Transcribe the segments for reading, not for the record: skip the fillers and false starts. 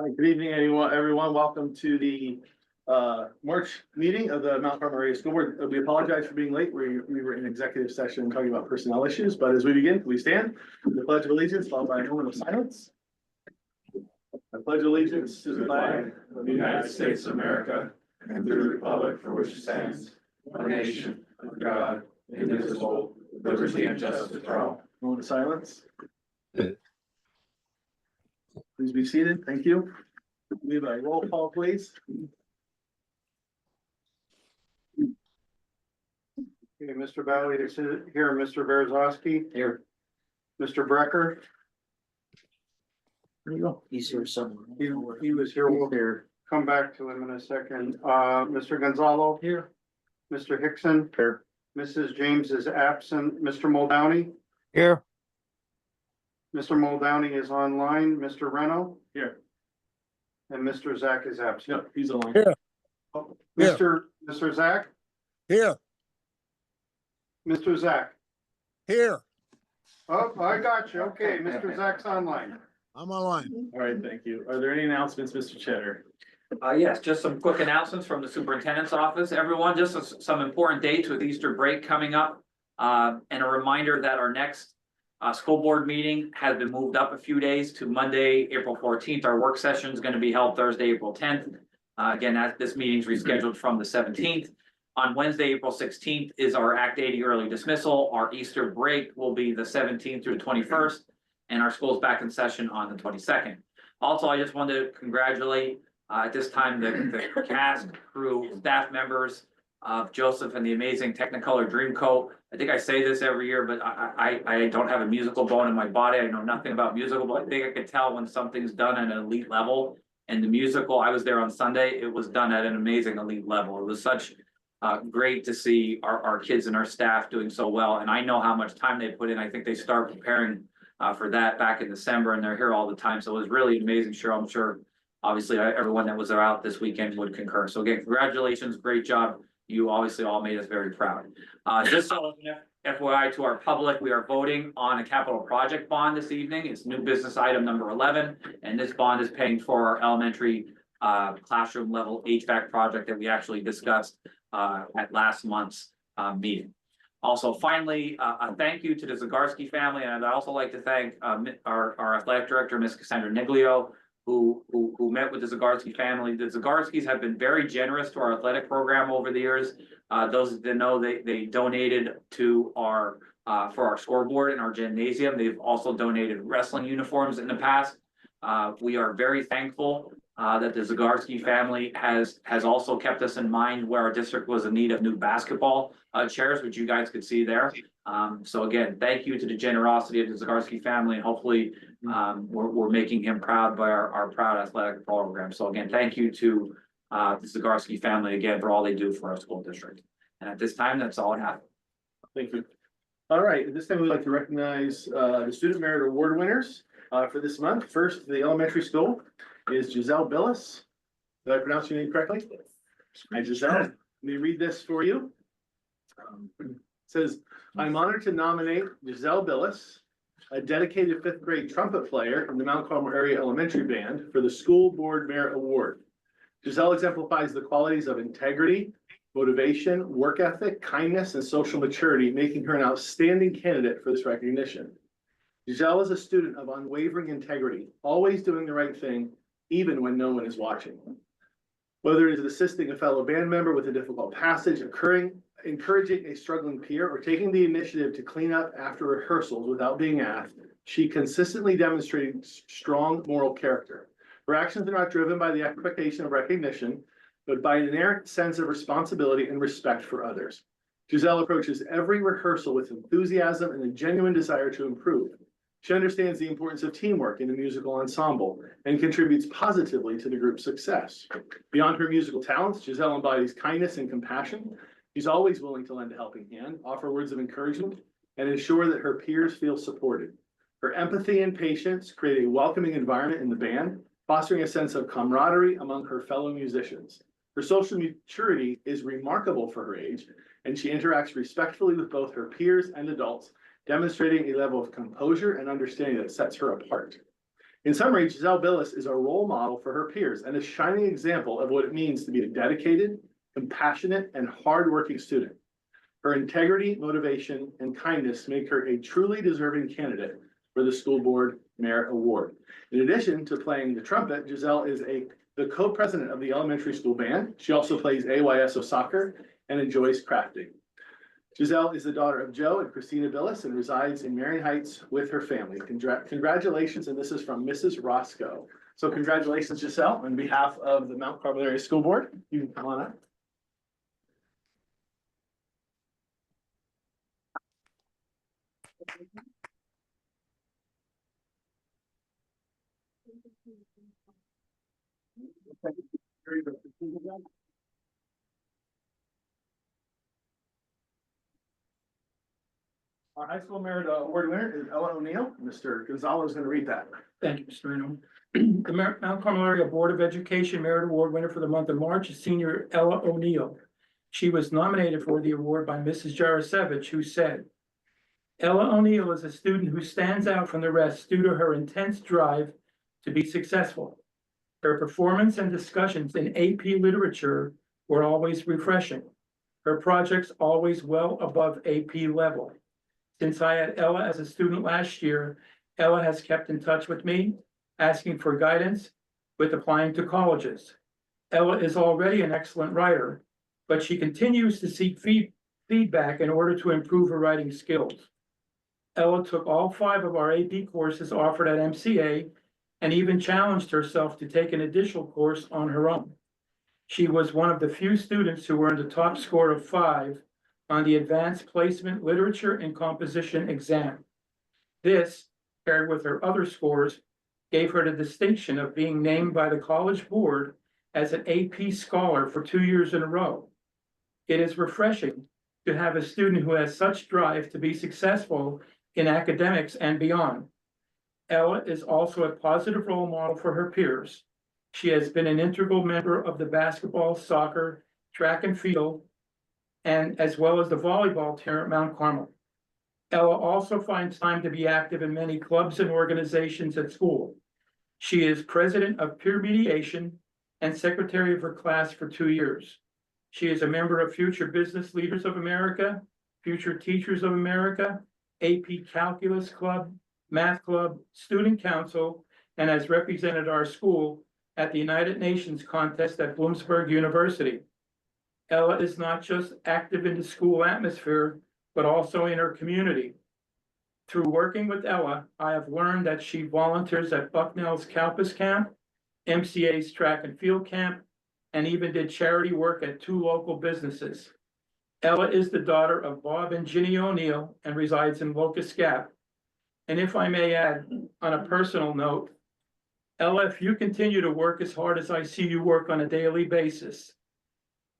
Hi, good evening, everyone. Welcome to the March meeting of the Mount Carmel Area School Board. We apologize for being late. We were in executive session talking about personnel issues, but as we begin, we stand for the Pledge of Allegiance, followed by a moment of silence. I pledge allegiance to the flag of the United States of America and to the republic for which it stands, one nation, under God, indivisible, with liberty and justice for all. Moment of silence. Please be seated. Thank you. We have a roll call, please. Okay, Mr. Bailey is here, Mr. Berzowski. Here. Mr. Brecker. There you go. He's here somewhere. He was here. We'll Here. come back to him in a second. Mr. Gonzalo. Here. Mr. Hickson. Here. Mrs. James is absent. Mr. Muldowney. Here. Mr. Muldowney is online. Mr. Reno. Here. And Mr. Zach is absent. Yep, he's on. Here. Mr. Zach. Here. Mr. Zach. Here. Oh, I got you. Okay, Mr. Zach's online. I'm online. All right, thank you. Are there any announcements, Mr. Cheddar? Yes, just some quick announcements from the superintendent's office. Everyone, just some important dates with Easter break coming up. And a reminder that our next school board meeting has been moved up a few days to Monday, April 14th. Our work session is going to be held Thursday, April 10th. Again, this meeting's rescheduled from the 17th. On Wednesday, April 16th is our Act 80 early dismissal. Our Easter break will be the 17th through the 21st, and our school's back in session on the 22nd. Also, I just wanted to congratulate at this time the cast, crew, staff members of Joseph and the amazing Technicolor Dreamcoat. I think I say this every year, but I don't have a musical bone in my body. I know nothing about musical, but I think I could tell when something's done at an elite level. And the musical, I was there on Sunday, it was done at an amazing elite level. It was such great to see our kids and our staff doing so well. And I know how much time they put in. I think they start preparing for that back in December, and they're here all the time. So it was really amazing. Sure, I'm sure obviously everyone that was out this weekend would concur. So again, congratulations, great job. You obviously all made us very proud. Just so FYI to our public, we are voting on a capital project bond this evening. It's new business item number 11, and this bond is paying for our elementary classroom level HVAC project that we actually discussed at last month's meeting. Also, finally, a thank you to the Zagarsky family, and I'd also like to thank our athletic director, Ms. Cassandra Niglio, who met with the Zagarsky family. The Zagarskys have been very generous to our athletic program over the years. Those that know, they donated to our for our scoreboard and our gymnasium. They've also donated wrestling uniforms in the past. We are very thankful that the Zagarsky family has also kept us in mind where our district was in need of new basketball chairs, which you guys could see there. So again, thank you to the generosity of the Zagarsky family, and hopefully we're making him proud by our proud athletic program. So again, thank you to the Zagarsky family again for all they do for our school district. And at this time, that's all I have. Thank you. All right, at this time, we'd like to recognize the Student Merit Award winners for this month. First, the elementary school is Giselle Billis. Did I pronounce your name correctly? Hi, Giselle. Let me read this for you. It says, I'm honored to nominate Giselle Billis, a dedicated 5th grade trumpet player in the Mount Carmel Area Elementary Band, for the School Board Merit Award. Giselle exemplifies the qualities of integrity, motivation, work ethic, kindness, and social maturity, making her an outstanding candidate for this recognition. Giselle is a student of unwavering integrity, always doing the right thing, even when no one is watching. Whether it is assisting a fellow band member with a difficult passage, encouraging a struggling peer, or taking the initiative to clean up after rehearsals without being asked, she consistently demonstrated strong moral character. Her actions are not driven by the expectation of recognition, but by an inherent sense of responsibility and respect for others. Giselle approaches every rehearsal with enthusiasm and a genuine desire to improve. She understands the importance of teamwork in a musical ensemble and contributes positively to the group's success. Beyond her musical talents, Giselle embodies kindness and compassion. She's always willing to lend a helping hand, offer words of encouragement, and ensure that her peers feel supported. Her empathy and patience create a welcoming environment in the band, fostering a sense of camaraderie among her fellow musicians. Her social maturity is remarkable for her age, and she interacts respectfully with both her peers and adults, demonstrating a level of composure and understanding that sets her apart. In summary, Giselle Billis is a role model for her peers and a shining example of what it means to be a dedicated, compassionate, and hardworking student. Her integrity, motivation, and kindness make her a truly deserving candidate for the School Board Merit Award. In addition to playing the trumpet, Giselle is the co-president of the elementary school band. She also plays AYSO soccer and enjoys crafting. Giselle is the daughter of Joe and Christina Billis and resides in Marion Heights with her family. Congratulations, and this is from Mrs. Roscoe. So congratulations, Giselle, on behalf of the Mount Carmel Area School Board. You can come on up. Our high school merit award winner is Ella O'Neill. Mr. Gonzalo is going to read that. Thank you, Mr. Reno. The Mount Carmel Area Board of Education Merit Award winner for the month of March is senior Ella O'Neill. She was nominated for the award by Mrs. Jarosevich, who said, Ella O'Neill is a student who stands out from the rest due to her intense drive to be successful. Her performance and discussions in AP literature were always refreshing. Her projects always well above AP level. Since I had Ella as a student last year, Ella has kept in touch with me, asking for guidance with applying to colleges. Ella is already an excellent writer, but she continues to seek feedback in order to improve her writing skills. Ella took all 5 of our AP courses offered at MCA and even challenged herself to take an additional course on her own. She was one of the few students who earned a top score of 5 on the Advanced Placement Literature and Composition exam. This, paired with her other scores, gave her the distinction of being named by the College Board as an AP Scholar for 2 years in a row. It is refreshing to have a student who has such drive to be successful in academics and beyond. Ella is also a positive role model for her peers. She has been an integral member of the basketball, soccer, track and field, and as well as the volleyball team at Mount Carmel. Ella also finds time to be active in many clubs and organizations at school. She is president of peer mediation and secretary of her class for 2 years. She is a member of Future Business Leaders of America, Future Teachers of America, AP Calculus Club, Math Club, Student Council, and has represented our school at the United Nations contest at Bloomsburg University. Ella is not just active in the school atmosphere, but also in her community. Through working with Ella, I have learned that she volunteers at Bucknell's Campus Camp, MCA's Track and Field Camp, and even did charity work at 2 local businesses. Ella is the daughter of Bob and Ginny O'Neill and resides in Locust Gap. And if I may add, on a personal note, Ella, if you continue to work as hard as I see you work on a daily basis,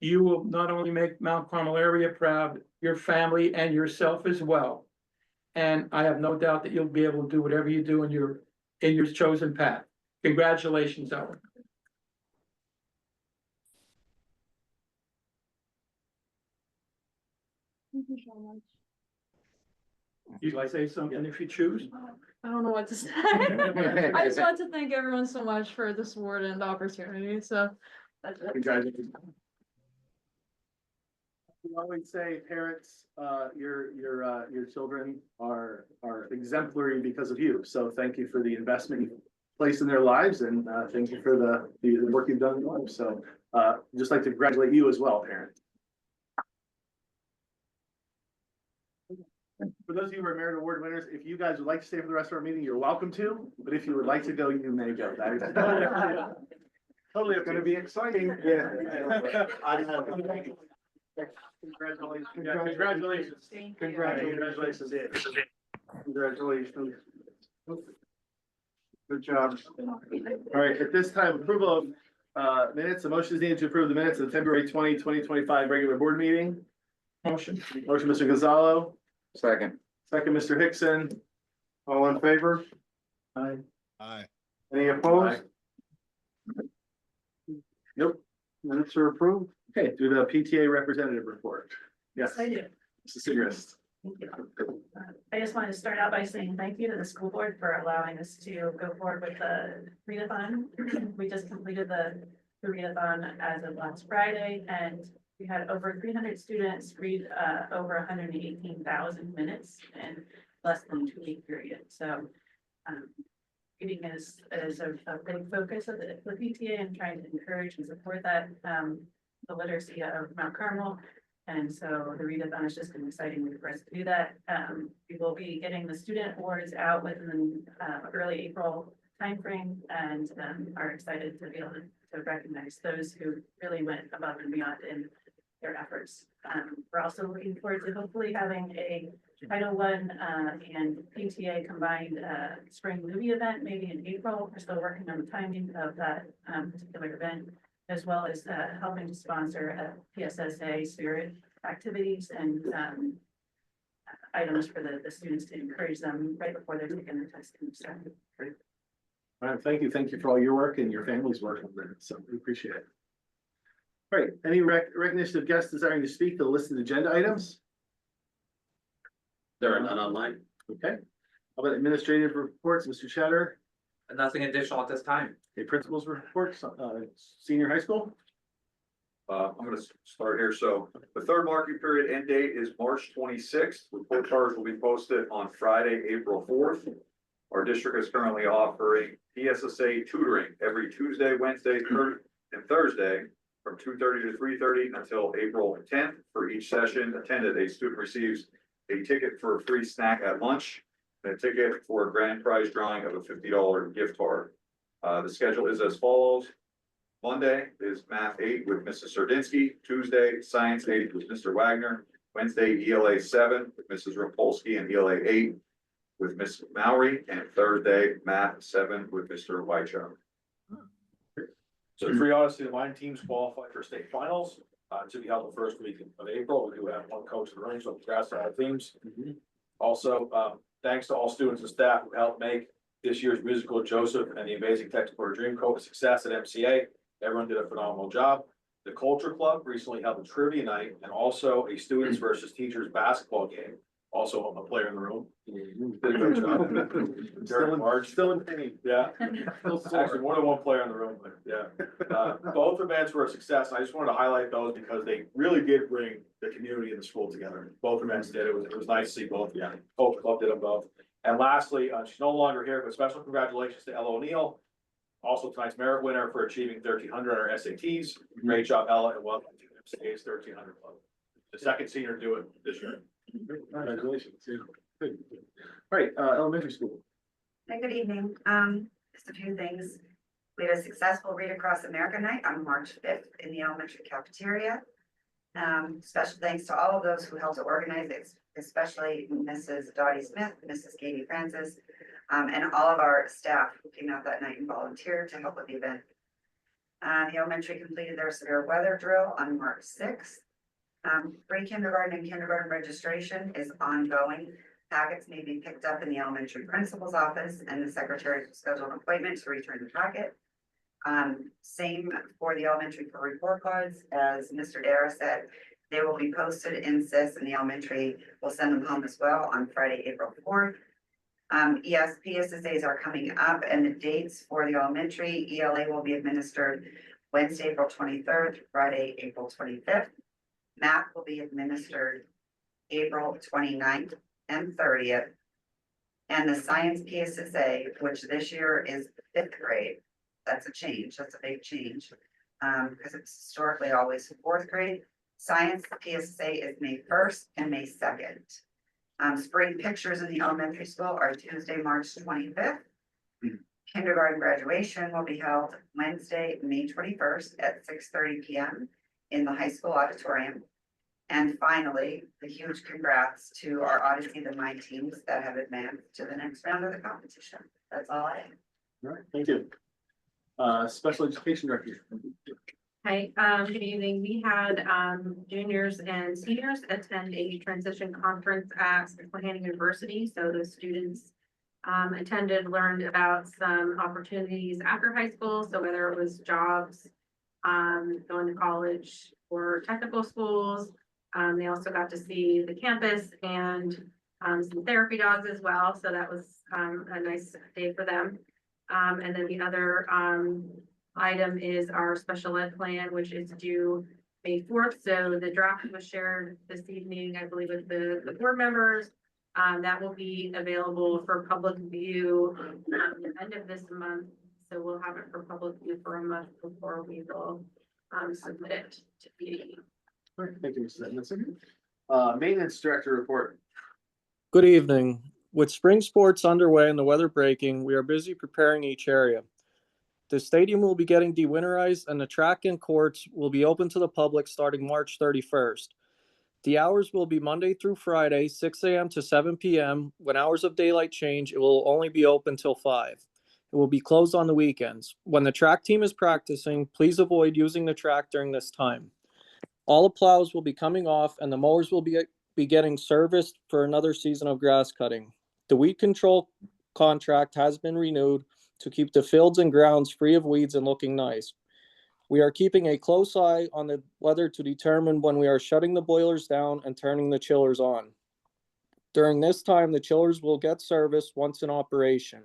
you will not only make Mount Carmel area proud, your family and yourself as well. And I have no doubt that you'll be able to do whatever you do in your chosen path. Congratulations, Ella. Thank you so much. You'd like to say something if you choose? I don't know what to say. I just want to thank everyone so much for the support and the opportunity, so. That's it. Congratulations. We always say, parents, your children are exemplary because of you. So thank you for the investment you place in their lives, and thank you for the work you've done in your life. So just like to congratulate you as well, parents. For those of you who are Merit Award winners, if you guys would like to stay for the rest of our meeting, you're welcome to. But if you would like to go, you may go. That is totally It's gonna be exciting. Yeah. Congratulations. Congratulations. Congratulations. Congratulations. Good job. All right, at this time, approval of minutes, a motion is needed to approve the minutes of the February 20, 2025 regular board meeting. Motion. Motion, Mr. Gonzalo, Second. second, Mr. Hickson. All in favor? Aye. Aye. Any opposed? Nope. Minutes are approved. Okay, do the PTA representative report. Yes. I do. Mrs. Segrist. Thank you. I just wanted to start out by saying thank you to the school board for allowing us to go forward with the readathon. We just completed the readathon as of last Friday, and we had over 300 students read over 118,000 minutes in less than a 2-week period. So reading is a big focus of the PTA and trying to encourage and support that, the literacy of Mount Carmel. And so the readathon is just an exciting way for us to do that. We will be getting the student awards out within early April timeframe, and are excited to be able to recognize those who really went above and beyond in their efforts. We're also looking forward to hopefully having a Title I and PTA combined spring movie event, maybe in April. We're still working on the timing of that particular event, as well as helping to sponsor PSSA spirit activities and items for the students to encourage them right before they're taking the testing. So All right, thank you. Thank you for all your work and your family's work on that. So we appreciate it. All right, any recognition of guests desiring to speak to the listed agenda items? There are none online. Okay. How about administrative reports, Mr. Chatter? Nothing additional at this time. Okay, principals reports, senior high school? I'm gonna start here. So the third marking period end date is March 26th. Report cards will be posted on Friday, April 4th. Our district is currently offering PSSA tutoring every Tuesday, Wednesday, and Thursday from 2:30 to 3:30 until April 10th. For each session attended, a student receives a ticket for a free snack at lunch and a ticket for a grand prize drawing of a $50 gift card. The schedule is as follows. Monday is Math 8 with Mrs. Sardinsky. Tuesday, Science 8 with Mr. Wagner. Wednesday, ELA 7 with Mrs. Rapolsky and ELA 8 with Ms. Mowry. And Thursday, Math 7 with Mr. Whitechow. So 3 Odyssey Line teams qualify for state finals, to be held the first week of April. We do have one coach in the ring, so congrats to all teams. Also, thanks to all students and staff who helped make this year's musical Joseph and the Amazing Technicolor Dreamcoat a success at MCA. Everyone did a phenomenal job. The Culture Club recently held a trivia night and also a students versus teachers basketball game. Also a player in the room. Did a great job. During March. Still in pain. Yeah, actually more than one player in the room, but yeah. Both events were a success. I just wanted to highlight those because they really did bring the community and the school together. Both events did. It was nice to see both. Yeah, Culture Club did them both. And lastly, she's no longer here, but special congratulations to Ella O'Neill. Also tonight's merit winner for achieving 1300 on her SATs. Great job, Ella, and welcome to MCA's 1300 Club. The second senior to do it this year. Congratulations. Yeah. Good. All right, elementary school. Hey, good evening. Just a few things. We had a successful Read Across America night on March 5th in the elementary cafeteria. Special thanks to all of those who helped to organize it, especially Mrs. Dottie Smith, Mrs. Katie Francis, and all of our staff who came out that night and volunteered to help with the event. The elementary completed their severe weather drill on March 6th. Pre-kindergarten and kindergarten registration is ongoing. Packets may be picked up in the elementary principal's office, and the secretary will schedule an appointment to return the packet. Same for the elementary for report cards. As Mr. Dara said, they will be posted in SIS, and the elementary will send them home as well on Friday, April 4th. Yes, PSSAs are coming up, and the dates for the elementary ELA will be administered Wednesday, April 23rd, Friday, April 25th. Math will be administered April 29th and 30th. And the science PSSA, which this year is 5th grade, that's a change, that's a big change. Because it's historically always 4th grade. Science PSSA is May 1st and May 2nd. Spring pictures in the elementary school are Tuesday, March 25th. Kindergarten graduation will be held Wednesday, May 21st at 6:30 p.m. in the high school auditorium. And finally, the huge congrats to our Odyssey the Mind teams that have advanced to the next round of the competition. That's all I have. All right, thank you. Special education director. Hi, good evening. We had juniors and seniors attend a transition conference at Susquehanna University. So the students attended, learned about some opportunities after high school. So whether it was jobs, going to college or technical schools, They also got to see the campus and some therapy dogs as well, so that was a nice day for them. And then the other item is our special ed plan, which is due May 4th. So the draft was shared this evening, I believe, with the board members. That will be available for public view at the end of this month. So we'll have it for public view for a month before we will submit it to BAE. All right, thank you, Mrs. Edmondson. Maintenance director report. Good evening. With spring sports underway and the weather breaking, we are busy preparing each area. The stadium will be getting dewinterized and the track and courts will be open to the public starting March 31st. The hours will be Monday through Friday, 6 a.m. to 7 p.m. When hours of daylight change, it will only be open till 5. It will be closed on the weekends. When the track team is practicing, please avoid using the track during this time. All the plows will be coming off and the mowers will be getting serviced for another season of grass cutting. The weed control contract has been renewed to keep the fields and grounds free of weeds and looking nice. We are keeping a close eye on the weather to determine when we are shutting the boilers down and turning the chillers on. During this time, the chillers will get serviced once in operation.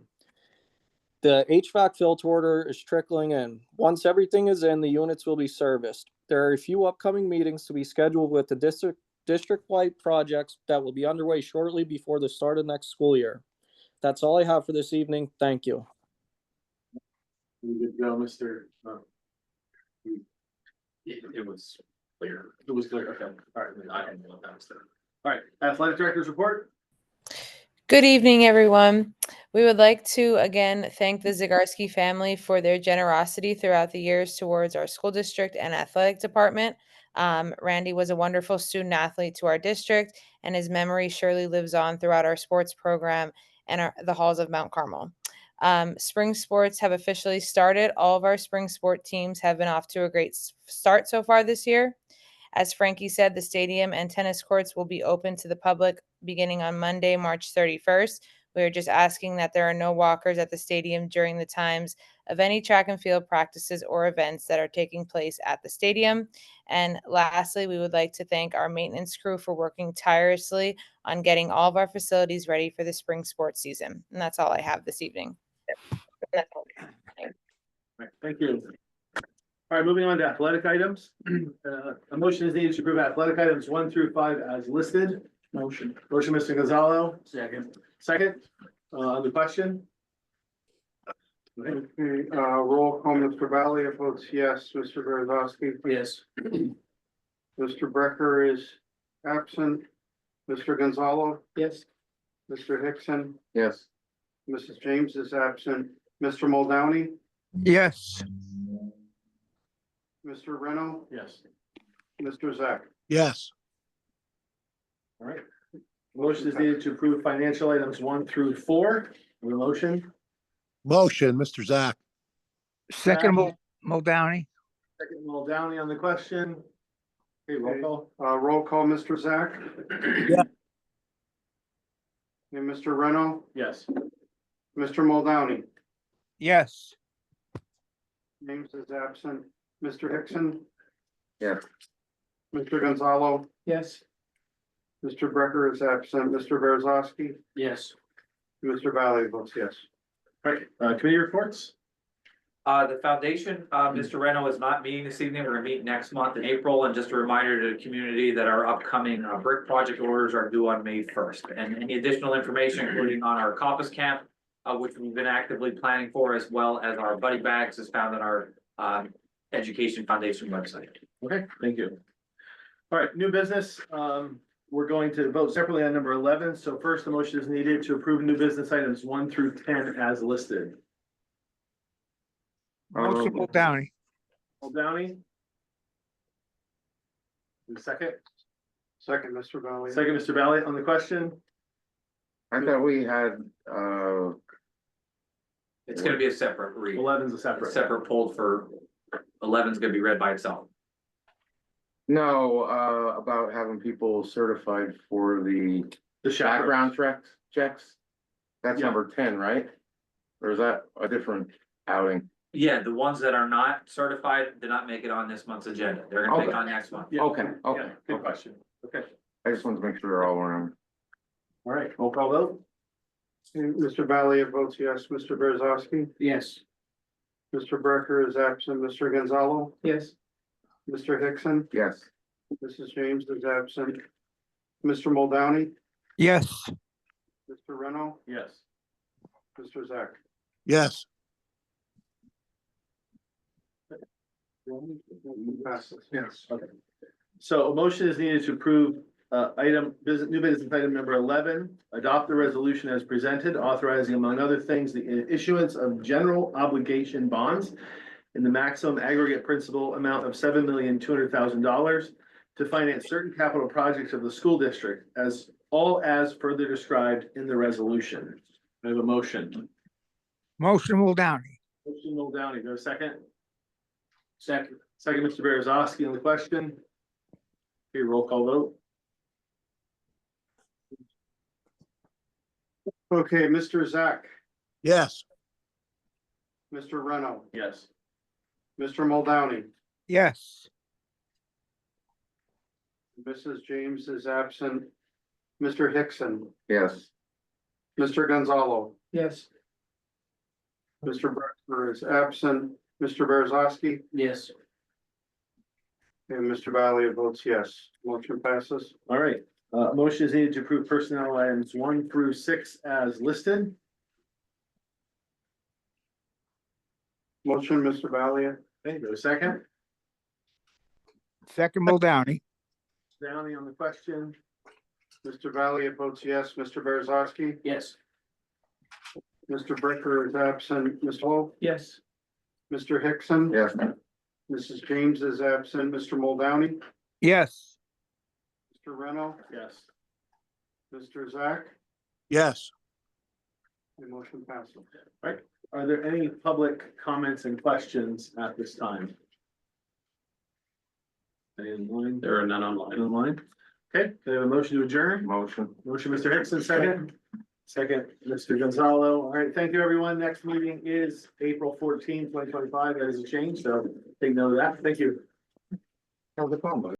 The HVAC filter order is trickling in. Once everything is in, the units will be serviced. There are a few upcoming meetings to be scheduled with the district-wide projects that will be underway shortly before the start of next school year. That's all I have for this evening. Thank you. You good to go, Mr. It was clear. It was clear, okay, all right. I don't know if that was there. All right, athletic director's report. Good evening, everyone. We would like to again thank the Zagarsky family for their generosity throughout the years towards our school district and athletic department. Randy was a wonderful student athlete to our district, and his memory surely lives on throughout our sports program and the halls of Mount Carmel. Spring sports have officially started. All of our spring sport teams have been off to a great start so far this year. As Frankie said, the stadium and tennis courts will be open to the public beginning on Monday, March 31st. We are just asking that there are no walkers at the stadium during the times of any track and field practices or events that are taking place at the stadium. And lastly, we would like to thank our maintenance crew for working tirelessly on getting all of our facilities ready for the spring sports season. And that's all I have this evening. All right, thank you. All right, moving on to athletic items. A motion is needed to approve athletic items 1 through 5 as listed. Motion. Motion, Mr. Gonzalo, Second. second, on the question. Okay, roll call, Mr. Valley votes yes, Mr. Beresowski, Yes. Mr. Brecker is absent, Mr. Gonzalo, Yes. Mr. Hickson, Yes. Mrs. James is absent, Mr. Muldowney, Yes. Mr. Reno, Yes. Mr. Zach. Yes. All right. Motion is needed to approve financial items 1 through 4. Have a motion, Motion, Mr. Zach. Second, Muldowney. second, Muldowney on the question. Okay, roll call. Roll call, Mr. Zach. Yeah. And Mr. Reno, Yes. Mr. Muldowney, Yes. James is absent, Mr. Hickson. Yes. Mr. Gonzalo, Yes. Mr. Brecker is absent, Mr. Beresowski, Yes. Mr. Valley votes yes. All right, committee reports. The foundation, Mr. Reno is not meeting this evening. We're gonna meet next month in April, and just a reminder to the community that our upcoming brick project orders are due on May 1st. And any additional information, including on our Compass Camp, which we've been actively planning for, as well as our buddy bags, is found on our Education Foundation website. Okay, thank you. All right, new business. We're going to vote separately on number 11. So first, the motion is needed to approve new business items 1 through 10 as listed. Motion, Muldowney. Muldowney. Second, Second, Mr. Valley. second, Mr. Valley on the question. I thought we had, It's gonna be a separate read, 11's a separate. separate pulled for 11's gonna be read by itself. no, about having people certified for the The chaperone. background checks. That's Yeah. number 10, right? Or is that a different outing? Yeah, the ones that are not certified did not make it on this month's agenda. They're gonna make it Okay. on next month. Yeah. Okay, Yeah, okay, good okay. question. Okay, I just wanted to make sure they're all around. all right, roll call vote? And Mr. Valier votes yes, Mr. Beresowski, Yes. Mr. Brecker is absent, Mr. Gonzalo, Yes. Mr. Hickson, Yes. Mrs. James is absent. Mr. Muldowney, Yes. Mr. Reno, Yes. Mr. Zach. Yes. Passes. Yes. Okay. So a motion is needed to approve new business item number 11, adopt the resolution as presented, authorizing among other things, the issuance of general obligation bonds in the maximum aggregate principal amount of $7,200,000 to finance certain capital projects of the school district as further described in the resolution. I have a motion. Motion Muldowney. Motion Muldowney, do I have a second? Second. Second, Mr. Beresowski on the question. Okay, roll call vote. Okay, Mr. Zach, Yes. Mr. Reno, Yes. Mr. Muldowney, Yes. Mrs. James is absent. Mr. Hickson, Yes. Mr. Gonzalo, Yes. Mr. Brecker is absent. Mr. Beresowski, Yes. and Mr. Valier votes yes. Motion passes. All right, motion is needed to approve personnel items 1 through 6 as listed. Motion, Mr. Valier. Okay, go second. Second Muldowney. Downey on the question. Mr. Valier votes yes. Mr. Beresowski, Yes. Mr. Brecker is absent. Mr. Hall, Yes. Mr. Hickson. Yes. Mrs. James is absent. Mr. Muldowney, Yes. Mr. Reno, Yes. Mr. Zach, Yes. and motion passes. Are there any public comments and questions at this time? Any online? There are none online. Online? Okay, can I have a motion to adjourn? Motion. Motion, Mr. Hickson, second. Second, Mr. Gonzalo. All right, thank you, everyone. Next meeting is April 14, 2025. That is a change, so take note of that. Thank you. How's the phone, buddy?